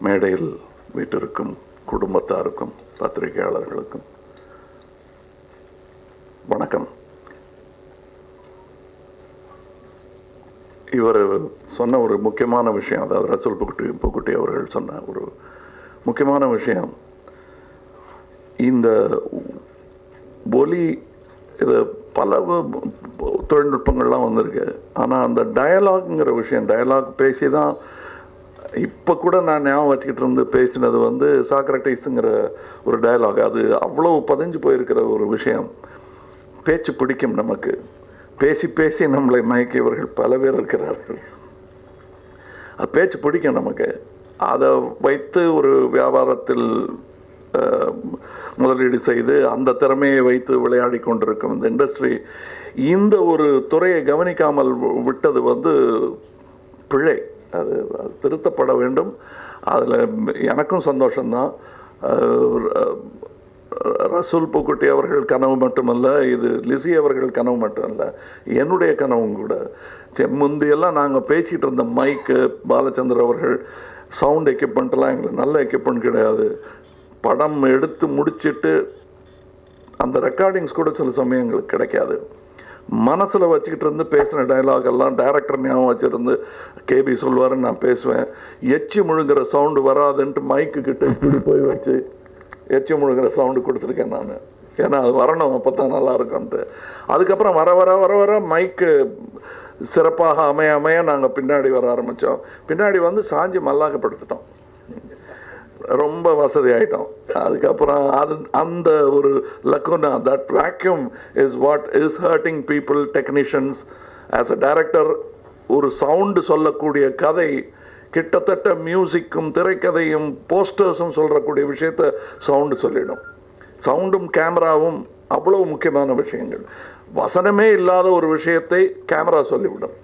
மேடையில் வீட்டிற்கும் குடும்பத்தாருக்கும் பத்திரிகையாளர்களுக்கும் வணக்கம். இவர் சொன்ன ஒரு முக்கியமான விஷயம், அதாவது ரசூல் பூக்குட்டி அவர்கள் சொன்ன ஒரு முக்கியமான விஷயம், இந்த ஒலி இது பல தொழில்நுட்பங்கள்லாம் வந்திருக்கு. ஆனால் அந்த டயலாக்ங்கிற விஷயம், டயலாக் பேசி தான் இப்போ கூட நான் ஞாபகம் வச்சுக்கிட்டு இருந்து பேசினது சாக்ரட்டிஸுங்கிற ஒரு டயலாக். அது அவ்வளோ பதிஞ்சு போயிருக்கிற ஒரு விஷயம். பேச்சு பிடிக்கும் நமக்கு, பேசி பேசி நம்மளை மயக்கியவர்கள் பல பேர் இருக்கிறார்கள். அது பேச்சு பிடிக்கும் நமக்கு. அதை வைத்து ஒரு வியாபாரத்தில் முதலீடு செய்து அந்த திறமையை வைத்து விளையாடி கொண்டிருக்கும் இந்த இண்டஸ்ட்ரி இந்த ஒரு துறையை கவனிக்காமல் விட்டது பிழை. அது திருத்தப்பட வேண்டும். அதில் எனக்கும் சந்தோஷம்தான். ரசூல் பூக்குட்டி அவர்கள் கனவு மட்டுமல்ல, இது லிசி அவர்கள் கனவு மட்டுமல்ல, என்னுடைய கனவும் கூட. முந்தையெல்லாம் நாங்கள் பேசிகிட்டு இருந்த மைக்கு, பாலச்சந்தர் அவர்கள் சவுண்ட் எக்யூப்மெண்ட்லாம் எங்களுக்கு நல்ல எக்யூப்மெண்ட் கிடையாது. படம் எடுத்து முடிச்சுட்டு அந்த ரெக்கார்டிங்ஸ் கூட சில சமயம் எங்களுக்கு கிடைக்காது. மனசில் வச்சுக்கிட்டு இருந்து பேசின டைலாக் எல்லாம் டைரக்டர் ஞாபகம் வச்சுருந்து கேபி சொல்வாருன்னு நான் பேசுவேன். எச்சி முழுங்குற சவுண்டு வராதுன்ட்டு மைக்கு கிட்ட இப்படி போய் வச்சு எச்சி முழுங்குற சவுண்டு கொடுத்துருக்கேன் நான். ஏன்னா அது வரணும், அப்போ தான் நல்லா இருக்கும்ன்ட்டு. அதுக்கப்புறம் வர வர வர வர மைக்கு சிறப்பாக அமைய நாங்கள் பின்னாடி வர ஆரம்பித்தோம். பின்னாடி சாஞ்சி மல்லாக்கப்படுத்திட்டோம், ரொம்ப வசதி ஆகிட்டோம். அதுக்கப்புறம் அந்த ஒரு lacuna, that vacuum is what is hurting people, technicians. As a director ஒரு சவுண்டு சொல்லக்கூடிய கதை கிட்டத்தட்ட மியூசிக்கும் திரைக்கதையும் போஸ்டர்ஸும் சொல்லக்கூடிய விஷயத்த சவுண்டு சொல்லிடும். சவுண்டும் கேமராவும் அவ்வளோ முக்கியமான விஷயங்கள். வசனமே இல்லாத ஒரு விஷயத்தை கேமரா சொல்லிவிடும்.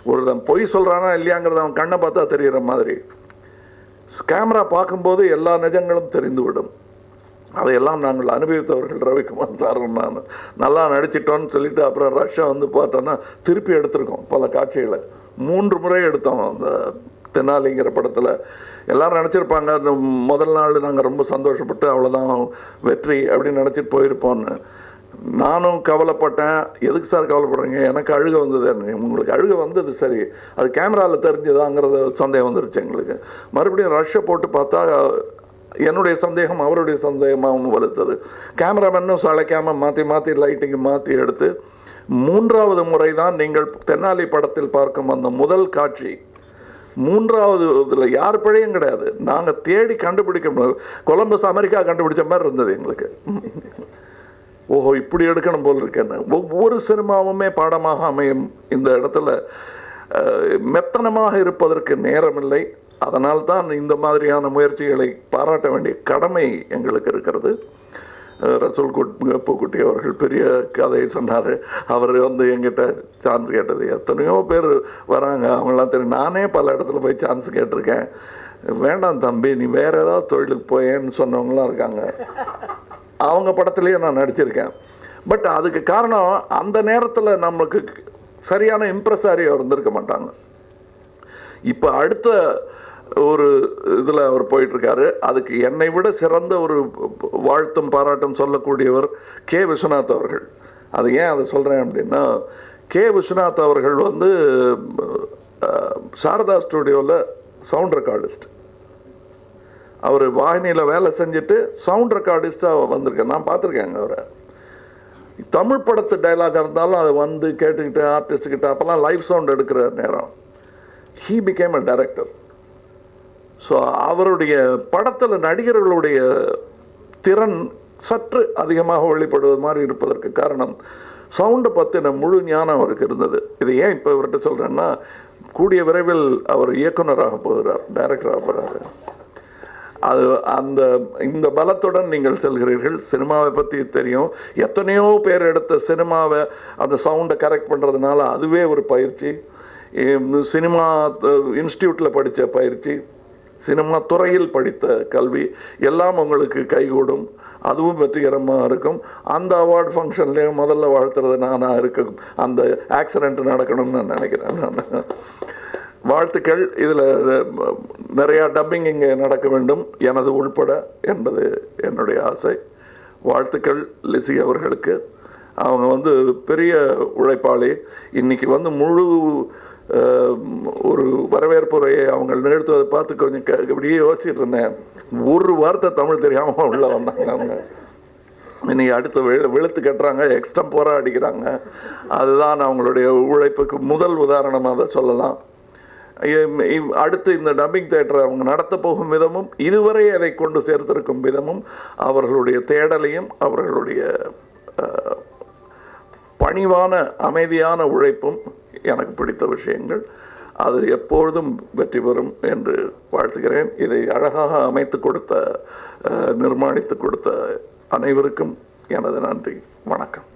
ஒருத்தன் பொய் சொல்கிறானா இல்லையாங்கிறத அவன் கண்ணை பார்த்தா தெரிகிற மாதிரி கேமரா பார்க்கும்போது எல்லா நிஜங்களும் தெரிந்துவிடும். அதையெல்லாம் நாங்கள் அனுபவித்தவர்கள். ரவிக்குமார் சார் நான் நல்லா நடிச்சிட்டோன்னு சொல்லிட்டு அப்புறம் ரஷ்யா பார்த்தோன்னா திருப்பி எடுத்திருக்கோம் பல காட்சிகளை. 3 முறை எடுத்தோம். அந்த தென்னாலிங்கிற படத்தில் எல்லோரும் நினச்சிருப்பாங்க அந்த முதல் நாள் நாங்கள் ரொம்ப சந்தோஷப்பட்டு அவ்வளோதான் வெற்றி அப்படின்னு நினச்சிட்டு போயிருப்போன்னு. நானும் கவலைப்பட்டேன். எதுக்கு சார் கவலைப்படுறீங்க, எனக்கு அழுக வந்தது. உங்களுக்கு அழுக வந்தது சரி, அது கேமராவில் தெரிஞ்சுதாங்கிறது சந்தேகம் வந்துருச்சு எங்களுக்கு. மறுபடியும் ரஷ்ஷை போட்டு பார்த்தா என்னுடைய சந்தேகம் அவருடைய சந்தேகமாகவும் வலுத்தது. கேமராமேனும் சளைக்காமல் மாற்றி மாற்றி லைட்டிங்கு மாற்றி எடுத்து 3வது முறை தான் நீங்கள் தென்னாலி படத்தில் பார்க்கும் அந்த முதல் காட்சி. 3வது இதில் யார் பிழையும் கிடையாது. நாங்கள் தேடி கண்டுபிடிக்க முடியாது. கொலம்பஸ் அமெரிக்கா கண்டுபிடிச்ச மாதிரி இருந்தது எங்களுக்கு. ஓஹோ, இப்படி எடுக்கணும் போல் இருக்கேன்னு. ஒவ்வொரு சினிமாவுமே பாடமாக அமையும். இந்த இடத்துல மெத்தனமாக இருப்பதற்கு நேரமில்லை. அதனால் தான் இந்த மாதிரியான முயற்சிகளை பாராட்ட வேண்டிய கடமை எங்களுக்கு இருக்கிறது. ரசூல் பூக்குட்டி அவர்கள் பெரிய கதையை சொன்னார். அவர் எங்கிட்ட சான்ஸ் கேட்டது. எத்தனையோ பேர் வராங்க, அவங்களாம் தெரியும். நானே பல இடத்துல போய் சான்ஸ் கேட்டிருக்கேன். வேண்டாம் தம்பி, நீ வேறு ஏதாவது தொழிலுக்கு போயேன்னு சொன்னவங்களாம் இருக்காங்க. அவங்க படத்துலேயே நான் நடிச்சிருக்கேன். பட் அதுக்கு காரணம் அந்த நேரத்தில் நம்மளுக்கு சரியான இம்ப்ரெஸாரியோ இருந்திருக்க மாட்டாங்க. இப்போ அடுத்த ஒரு இதில் அவர் போயிட்டுருக்காரு. அதுக்கு என்னை விட சிறந்த ஒரு வாழ்த்தும் பாராட்டும் சொல்லக்கூடியவர் கே. விஸ்வநாத் அவர்கள். அது ஏன் அதை சொல்கிறேன் அப்படின்னா, கே. விஸ்வநாத் அவர்கள் சாரதா ஸ்டுடியோவில் சவுண்ட் ரெக்கார்டிஸ்ட். அவர் வாகினியில் வேலை செஞ்சுட்டு சவுண்ட் ரெக்கார்டிஸ்டாக வந்திருக்கேன். நான் பார்த்துருக்கேங்க அவரை. தமிழ் படத்து டைலாக் இருந்தாலும் அதை கேட்டுக்கிட்டு ஆர்டிஸ்ட்கிட்ட அப்போல்லாம் லைவ் சவுண்ட் எடுக்கிற நேரம் he became a director. So அவருடைய படத்தில் நடிகர்களுடைய திறன் சற்று அதிகமாக வெளிப்படுவது மாதிரி இருப்பதற்கு காரணம் சவுண்டை பற்றின முழு ஞானம் அவருக்கு இருந்தது. இதை ஏன் இப்போ இவர்கிட்ட சொல்கிறேன்னா, கூடிய விரைவில் அவர் இயக்குனராக போகிறார், டைரக்டராக போகிறாரு. அது இந்த பலத்துடன் நீங்கள் செல்கிறீர்கள். சினிமாவை பற்றி தெரியும். எத்தனையோ பேர் எடுத்த சினிமாவை அந்த சவுண்டை கரெக்ட் பண்ணுறதுனால அதுவே ஒரு பயிற்சி. சினிமா இன்ஸ்டியூட்டில் படித்த பயிற்சி, சினிமா துறையில் படித்த கல்வி எல்லாம் உங்களுக்கு கைகூடும். அதுவும் வெற்றிகரமாக இருக்கும். அந்த அவார்டு ஃபங்க்ஷன்லேயும் முதல்ல வாழ்த்துறது நானாக இருக்கும். அந்த ஆக்சிடெண்ட் நடக்கணும்னு நான் நினைக்கிறேன். நான் வாழ்த்துக்கள். இதில் நிறையா டப்பிங் இங்கே நடக்க வேண்டும், எனது உள்பட என்பது என்னுடைய ஆசை. வாழ்த்துக்கள் லிசி அவர்களுக்கு. அவங்க வந்து பெரிய உழைப்பாளி. இன்றைக்கி வந்து முழு ஒரு வரவேற்புரையை அவங்க நிகழ்த்துவதை பார்த்து கொஞ்சம் இப்படியே யோசிச்சுட்டு இருந்தேன். ஒரு வார்த்தை தமிழ் தெரியாமல் உள்ளே வந்தாங்க அவங்க. இன்னைக்கு அடுத்த வெளுத்து கட்டுறாங்க, எக்ஸ்டம்போராக அடிக்கிறாங்க. அதுதான் அவங்களுடைய உழைப்புக்கு முதல் உதாரணமாக தான் சொல்லலாம். அடுத்து இந்த டப்பிங் தியேட்டரை அவங்க நடத்த போகும் விதமும், இதுவரை அதை கொண்டு சேர்த்திருக்கும் விதமும், அவர்களுடைய தேடலையும் அவர்களுடைய பணிவான அமைதியான உழைப்பும் எனக்கு பிடித்த விஷயங்கள். அது எப்பொழுதும் வெற்றி பெறும் என்று வாழ்த்துகிறேன். இதை அழகாக அமைத்து கொடுத்த, நிர்மாணித்து கொடுத்த அனைவருக்கும் எனது நன்றி. வணக்கம்.